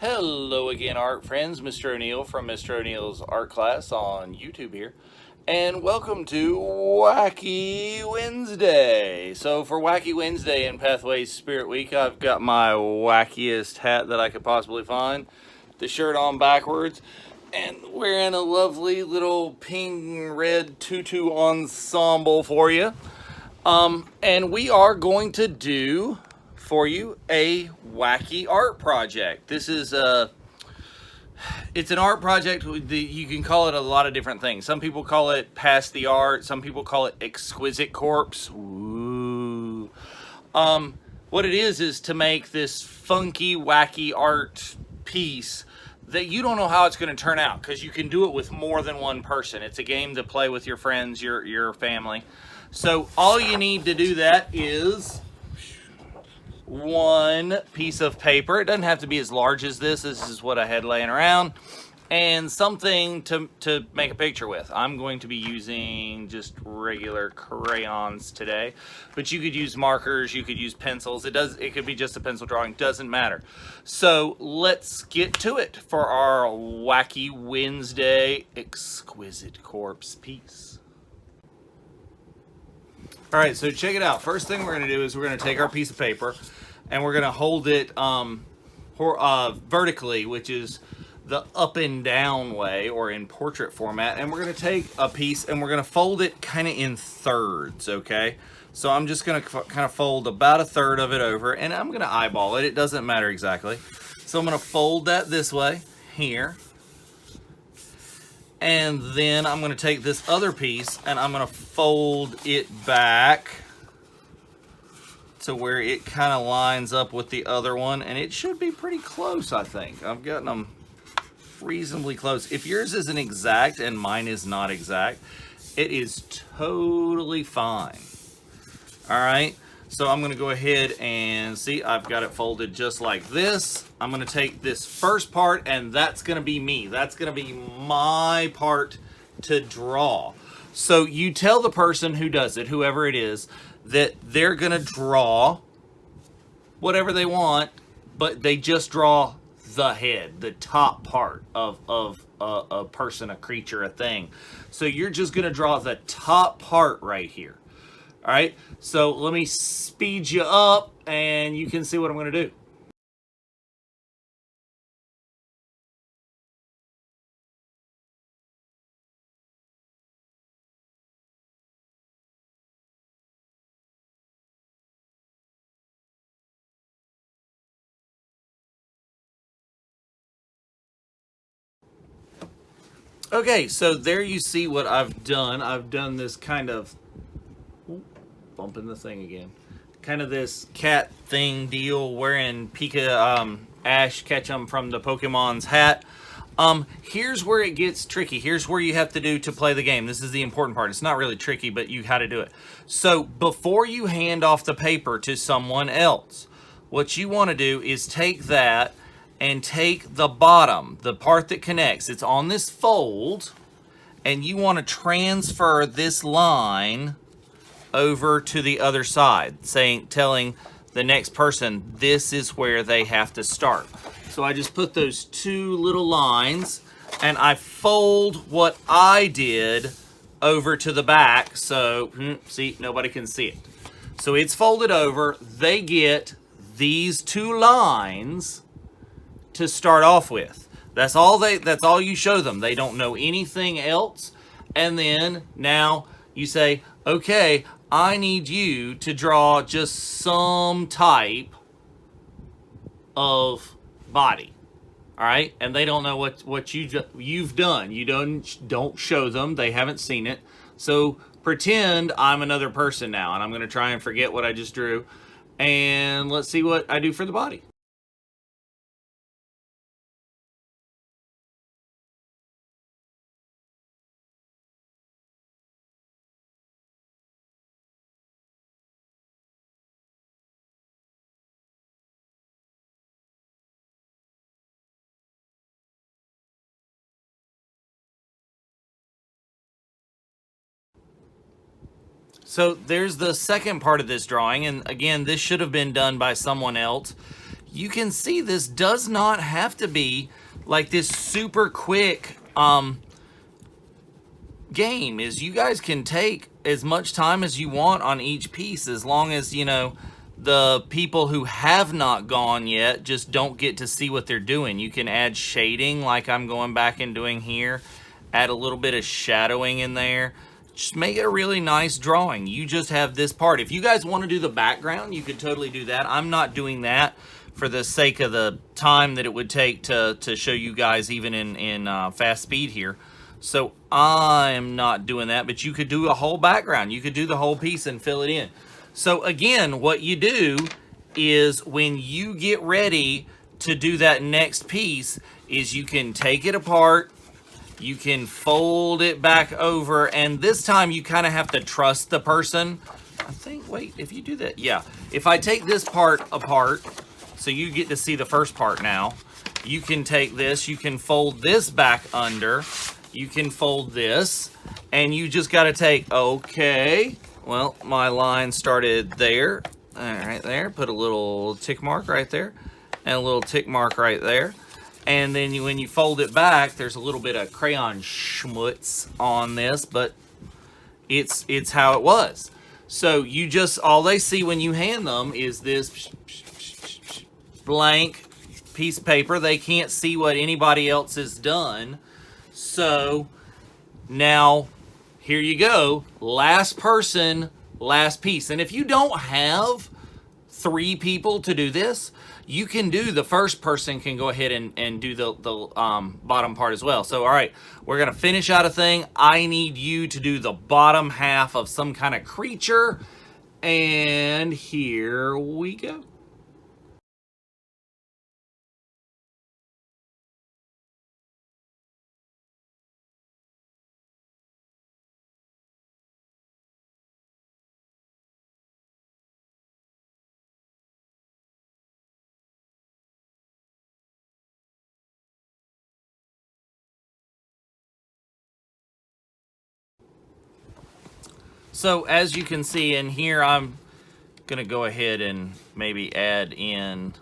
Hello again, art friends. Mr. O'Neill from Mr. O'Neill's art class on YouTube here. And welcome to Wacky Wednesday. So for Wacky Wednesday in Pathways Spirit Week, I've got my wackiest hat that I could possibly find. The shirt on backwards. And wearing a lovely little pink red tutu ensemble for you. And we are going to do for you a wacky art project. This is it's an art project. You can call it a lot of different things. Some people call it pass the art. Some people call it exquisite corpse. Ooh. What it is to make this funky, wacky art piece that you don't know how it's going to turn out, because you can do it with more than one person. It's a game to play with your friends, your family. So all you need to do that is one piece of paper. It doesn't have to be as large as this. This is what I had laying around. And something to make a picture with. I'm going to be using just regular crayons today, but you could use markers, you could use pencils. It could be just a pencil drawing, doesn't matter. So let's get to it for our Wacky Wednesday exquisite corpse piece. All right, so check it out. First thing we're going to do is we're going to take our piece of paper and we're going to hold it vertically, which is the up and down way, or in portrait format. And we're going to take a piece and we're going to fold it kind of in thirds, okay? So I'm just going to kind of fold about a third of it over, and I'm going to eyeball it. It doesn't matter exactly. So I'm going to fold that this way, here. And then I'm going to take this other piece and I'm going to fold it back to where it kind of lines up with the other one. And it should be pretty close, I think. I've gotten them reasonably close. If yours isn't exact and mine is not exact, it is totally fine. All right. So I'm going to go ahead and see, I've got it folded just like this. I'm going to take this first part, and that's going to be me. That's going to be my part to draw. So you tell the person who does it, whoever it is, that they're going to draw whatever they want, but they just draw the head, the top part of a person, a creature, a thing. So you're just going to draw the top part right here. All right, so let me speed you up and you can see what I'm going to do. Okay, so there you see what I've done. I've done this kind of, bumping the thing again, kind of this cat thing deal wearing Pika Ash Ketchum from the Pokemon's hat. Here's where it gets tricky. Here's where you have to do to play the game. This is the important part. It's not really tricky, but you got to do it. So before you hand off the paper to someone else, what you want to do is take that and take the bottom, the part that connects. It's on this fold, and you want to transfer this line over to the other side, telling the next person this is where they have to start. So I just put those two little lines and I fold what I did over to the back, so see, nobody can see it. So it's folded over. They get these two lines to start off with. That's all you show them. They don't know anything else. And then now you say, okay, I need you to draw just some type of body. All right? And they don't know what you've done. You don't show them. They haven't seen it. So pretend I'm another person now, and I'm going to try and forget what I just drew. And let's see what I do for the body. So there's the second part of this drawing, and again, this should have been done by someone else. you can see this does not have to be like this super quick game. Is you guys can take as much time as you want on each piece, as long as, you know, the people who have not gone yet just don't get to see what they're doing. You can add shading like I'm going back and doing here. Add a little bit of shadowing in there. Just make it a really nice drawing. You just have this part. If you guys want to do the background, you could totally do that. I'm not doing that for the sake of the time that it would take to show you guys even in fast speed here. So I'm not doing that, but you could do a whole background. You could do the whole piece and fill it in. So again, what you do is when you get ready to do that next piece is you can take it apart, you can fold it back over, and this time you kind of have to trust the person. I think, wait, if you do that, yeah. If I take this part apart, so you get to see the first part now, you can take this, you can fold this back under, you can fold this, and you just got to take, okay, well, my line started there, all right, there, put a little tick mark right there, and a little tick mark right there. And then when you fold it back, there's a little bit of crayon schmutz on this, but it's how it was. So you just, all they see when you hand them is this blank piece of paper. They can't see what anybody else has done. So now, here you go. Last person, last piece. And if you don't have 3 people to do this, you can do the first person can go ahead and do the bottom part as well. So, all right, we're going to finish out a thing. I need you to do the bottom half of some kind of creature. And here we go. So as you can see in here, I'm going to go ahead and maybe add in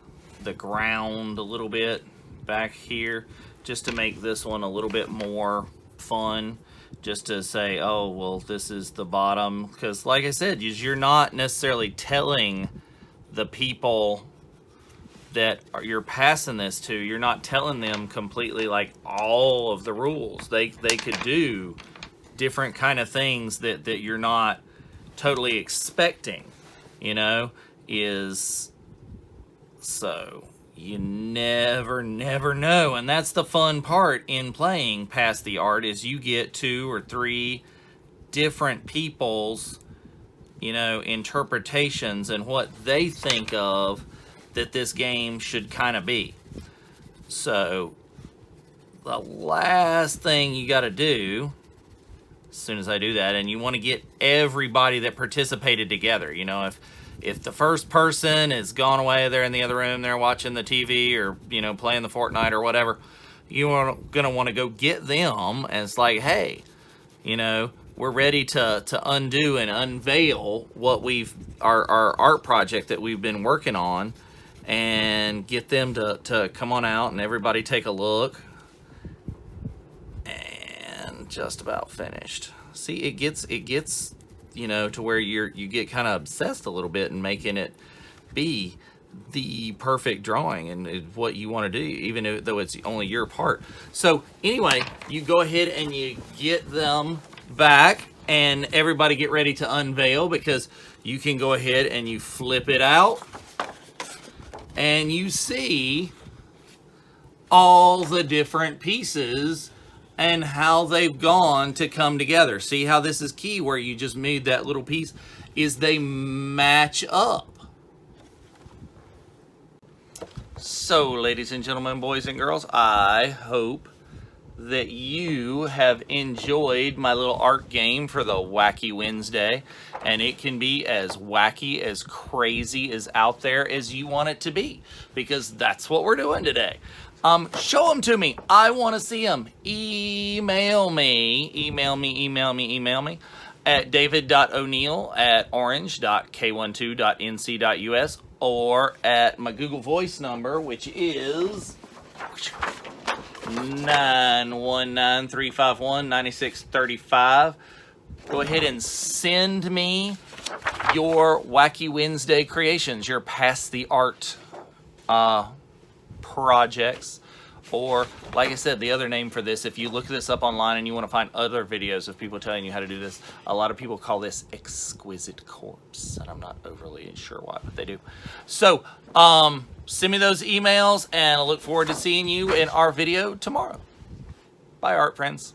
the ground a little bit back here just to make this one a little bit more fun. Just to say, oh, well, this is the bottom. Because like I said, you're not necessarily telling the people that you're passing this to, you're not telling them completely like all of the rules. They could do different kind of things that you're not totally expecting, you know, is, so you never know. And that's the fun part in playing Pass the Art, is you get 2 or 3 different people's, you know, interpretations and what they think of that this game should kind of be. So the last thing you got to do, as soon as I do that, and you want to get everybody that participated together. You know, if the first person is gone away, they're in the other room, they're watching the TV or, you know, playing the Fortnite or whatever, you're gonna want to go get them, and it's like, hey, you know, we're ready to undo and unveil what our art project that we've been working on, and get them to come on out and everybody take a look. Just about finished. See, it gets you know, to where you get kind of obsessed a little bit and making it be the perfect drawing and what you want to do, even though it's only your part. So anyway, you go ahead and you get them back, and everybody get ready to unveil, because you can go ahead and you flip it out and you see all the different pieces and how they've gone to come together. See how this is key, where you just made that little piece, is they match up. So, ladies and gentlemen, boys and girls, I hope that you have enjoyed my little art game for the Wacky Wednesday, and it can be as wacky, as crazy, as out there as you want it to be, because that's what we're doing today. Show them to me. I want to see them. Email me, at david.o'neill@orange.k12.nc.us, or at my Google Voice number, which is 919-351-9635. Go ahead and send me your Wacky Wednesday creations, your Pass the Art projects. Or, like I said, the other name for this, if you look this up online and you want to find other videos of people telling you how to do this, a lot of people call this exquisite corpse, and I'm not overly sure why, but they do. So, send me those emails, and I look forward to seeing you in our video tomorrow. Bye, art friends.